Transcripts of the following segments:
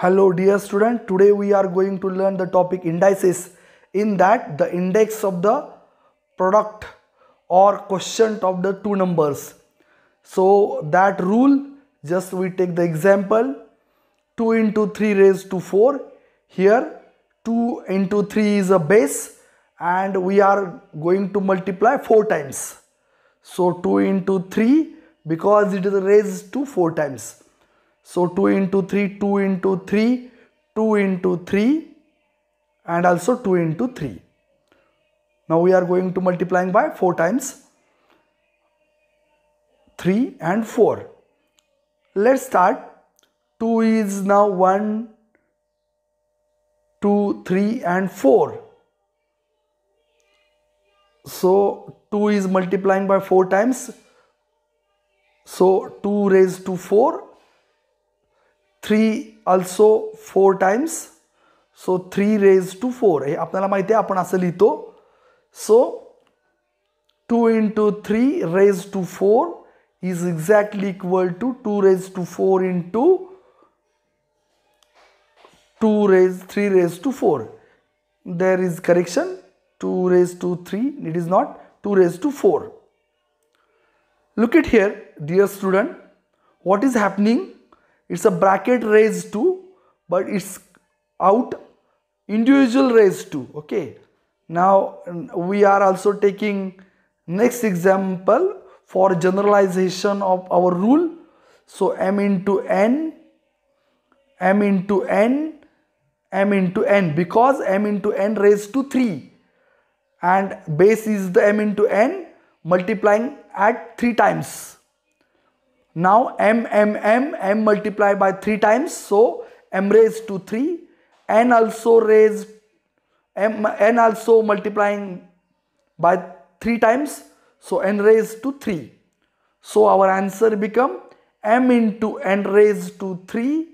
Hello dear student, today we are going to learn the topic indices. In that, the index of the product or quotient of the two numbers. So that rule, just we take the example 2 into 3 raised to 4. Here 2 into 3 is a base and we are going to multiply 4 times. So 2 into 3 because it is raised to 4 times. So 2 into 3, 2 into 3, 2 into 3 and also 2 into 3. Now we are going to multiplying by 4 times 3 and 4. Let's start. 2 is now 1, 2, 3 and 4. So 2 is multiplying by 4 times. So 2 raised to 4. 3 also 4 times. So 3 raised to 4. हे आपल्याला माहिती आहे आपण असं लिहितो. So 2 into 3 raised to 4 is exactly equal to 2 raised to 4 into 3 raised to 4. There is correction. 2 raised to 3. It is not 2 raised to 4. Look at here, dear student. What is happening? It's a bracket raised to, but it's out individual raised to. Okay. Now we are also taking next example for generalization of our rule. So m into n, m into n, m into n, because m into n raised to 3 and base is the m into n multiplying at 3 times. Now m multiplied by 3 times, so m raised to 3, n also raised, n also multiplying by 3 times, so n raised to 3. So our answer become m into n raised to 3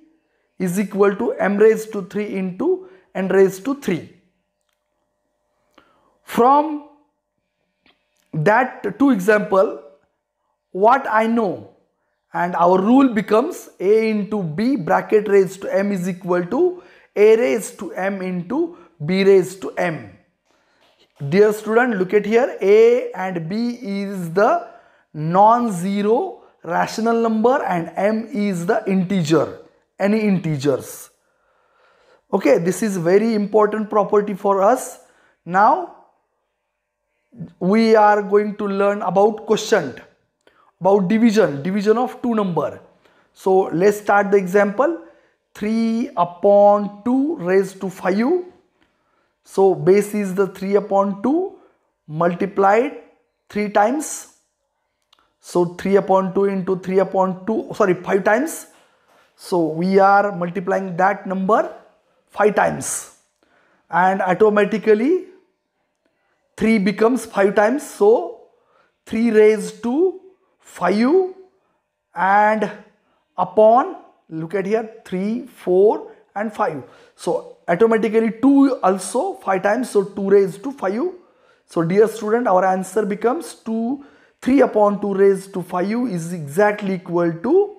is equal to m raised to 3 into n raised to 3. From that two example, what I know, and our rule becomes a into b bracket raised to m is equal to a raised to m into b raised to m. Dear student, look at here, a and b is the non-zero rational number and m is the integer, any integers. Okay, this is very important property for us. Now we are going to learn about quotient, about division of two number. So let's start the example. 3 upon 2 raised to 5. So base is the 3 upon 2 multiplied 3 times. So 3 upon 2 into 3 upon 2, 5 times. So we are multiplying that number 5 times and automatically 3 becomes 5 times. So 3 raised to 5 and upon, look at here, 3, 4 and 5. So automatically 2 also 5 times, so 2 raised to 5. So dear student, our answer becomes 3 upon 2 raised to 5 is exactly equal to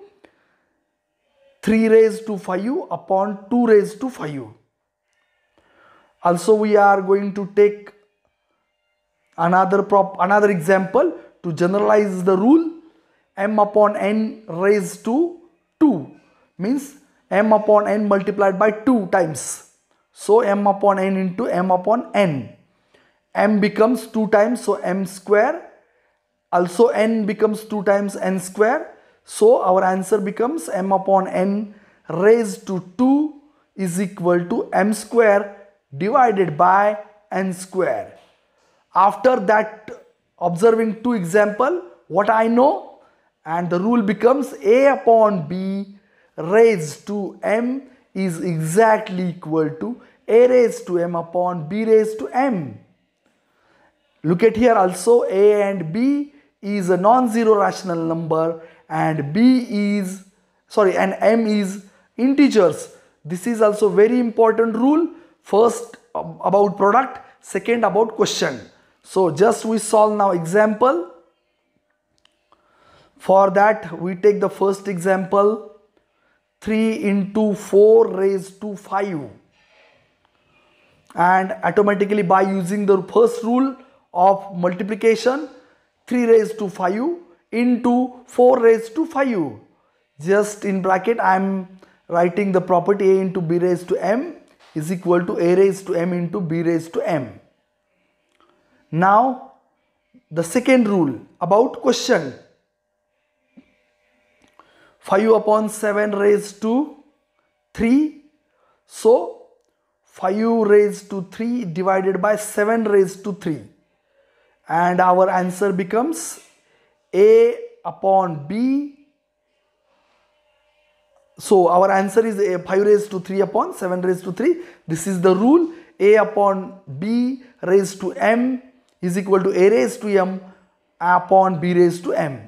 3 raised to 5 upon 2 raised to 5. Also we are going to take another example to generalize the rule. M upon n raised to 2 means m upon n multiplied by 2 times. So m upon n into m upon n. M becomes 2 times, so m square. Also n becomes 2 times n square. So our answer becomes m upon n raised to 2 is equal to m square divided by n square. After that, observing two example, what I know, and the rule becomes a upon b raised to m is exactly equal to a raised to m upon b raised to m. Look at here also, a and b is a non-zero rational number and m is integers. This is also very important rule. First about product, second about quotient. So just we solve now example. For that we take the first example. 3 into 4 raised to 5. And automatically by using the first rule of multiplication, 3 raised to 5 into 4 raised to 5. Just in bracket I am writing the property a into b raised to m is equal to a raised to m into b raised to m. Now the second rule about question. 5 upon 7 raised to 3. So 5 raised to 3 divided by 7 raised to 3. And our answer becomes a upon b. So our answer is 5 raised to 3 upon 7 raised to 3. This is the rule. A upon b raised to m is equal to a raised to m upon b raised to m.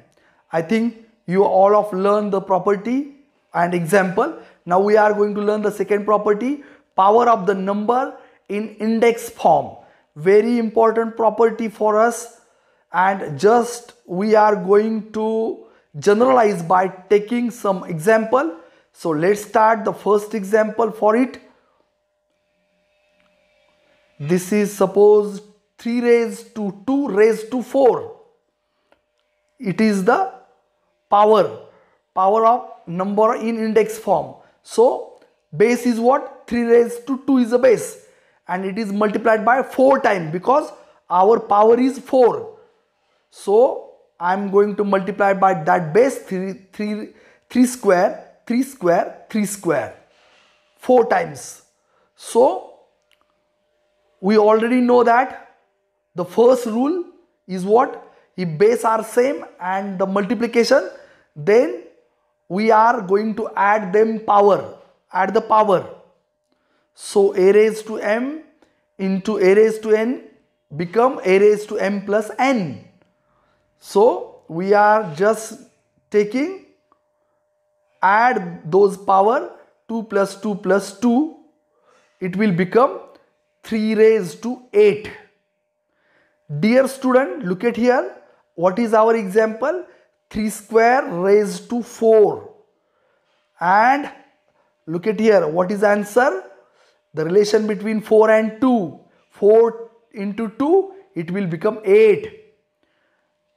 I think you all have learned the property and example. Now we are going to learn the second property, power of the number in index form. Very important property for us, and just we are going to generalize by taking some example. So let's start the first example for it. This is suppose 3 raised to 2 raised to 4. It is the power of number in index form. So base is what? 3 raised to 2 is a base, and it is multiplied by 4 times because our power is 4. So I am going to multiply by that base 3 square 4 times. So we already know that the first rule is what? If base are same and the multiplication, then we are going to add them power, add the power. So a raised to m into a raised to n become a raised to m plus n. So we are just taking, add those power, 2 plus 2 plus 2, it will become 3 raised to 8. Dear student, look at here. What is our example? 3 square raised to 4. And look at here. What is answer? The relation between 4 and 2. 4 into 2, it will become 8.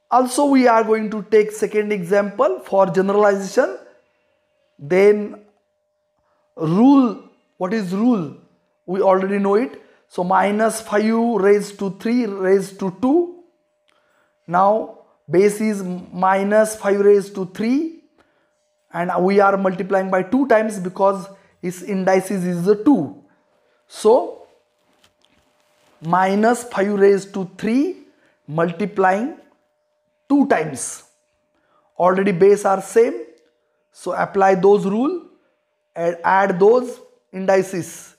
Also we are going to take second example for generalization. Then rule. What is rule? We already know it. So minus 5 raised to 3 raised to 2. Now base is minus 5 raised to 3, and we are multiplying by 2 times because its indices is the 2. So minus 5 raised to 3 multiplying 2 times. Already base are same. So apply those rule and add those indices.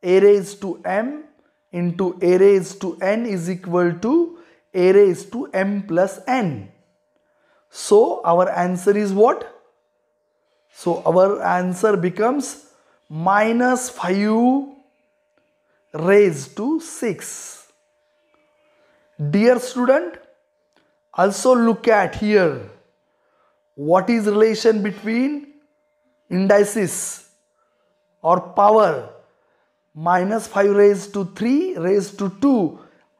A raised to m into a raised to n is equal to a raised to m plus n. So our answer is what? So our answer becomes minus 5 raised to 6. Dear student, also look at here. What is relation between indices or power? Minus 5 raised to 3 raised to 2,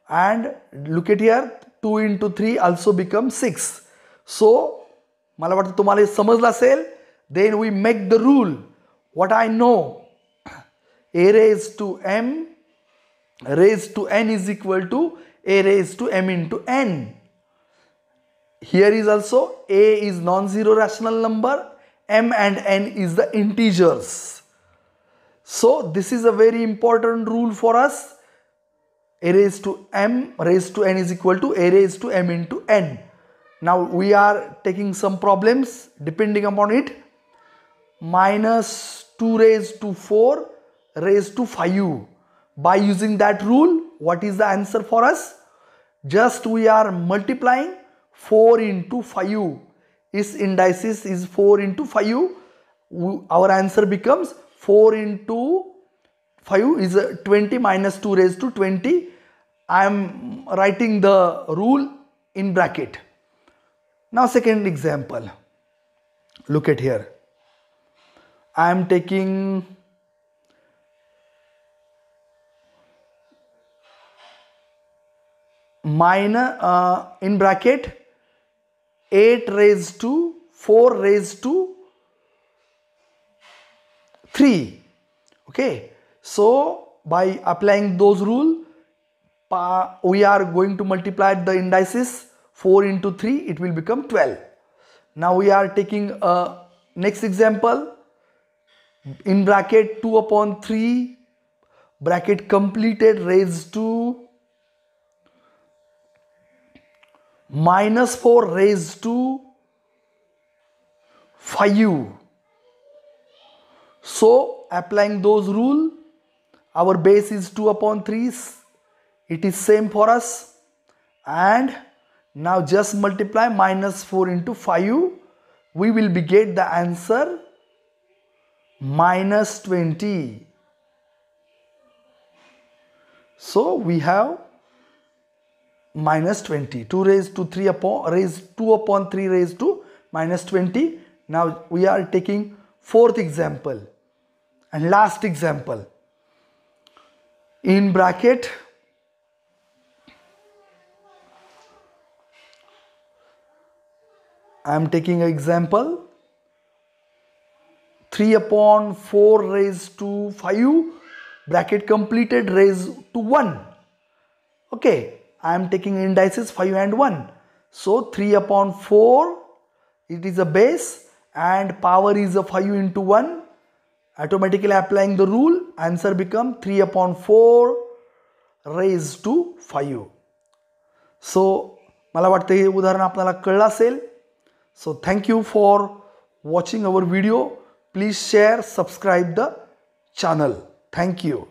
and look at here, 2 into 3 also becomes 6. So मला वाटतं तुम्हाला समजलं असेल. Then we make the rule. What I know, a raised to m raised to n is equal to a raised to m into n. Here is also a is non-zero rational number, m and n is the integers. So this is a very important rule for us. A raised to m raised to n is equal to a raised to m into n. Now we are taking some problems depending upon it. Minus 2 raised to 4 raised to 5. By using that rule, what is the answer for us? Just we are multiplying 4 into 5. Its indices is 4 into 5. Our answer becomes 4 into 5 is 20 minus 2 raised to 20. I am writing the rule in bracket. Now second example. Look at here. I am taking minus in bracket 8 raised to 4 raised to 3. Okay, so by applying those rules, we are going to multiply the indices. 4 into 3, it will become 12. Now we are taking a next example. In bracket 2 upon 3 bracket completed raised to minus 4 raised to 5. So applying those rules, our base is 2 upon 3. It is same for us. And now just multiply minus 4 into 5. We will be get the answer minus 20. So we have minus 20. 2 raised to 3 upon raised 2 upon 3 raised to minus 20. Now we are taking fourth example and last example. In bracket I am taking an example. 3 upon 4 raised to 5 bracket completed raised to 1. Okay, I am taking indices 5 and 1. So 3 upon 4, it is a base and power is a 5 into 1. Automatically applying the rule, answer become 3 upon 4 raised to 5. So मला वाटतं हे उदाहरण आपल्याला कळलं असेल. So thank you for watching our video. Please share, subscribe the channel. Thank you.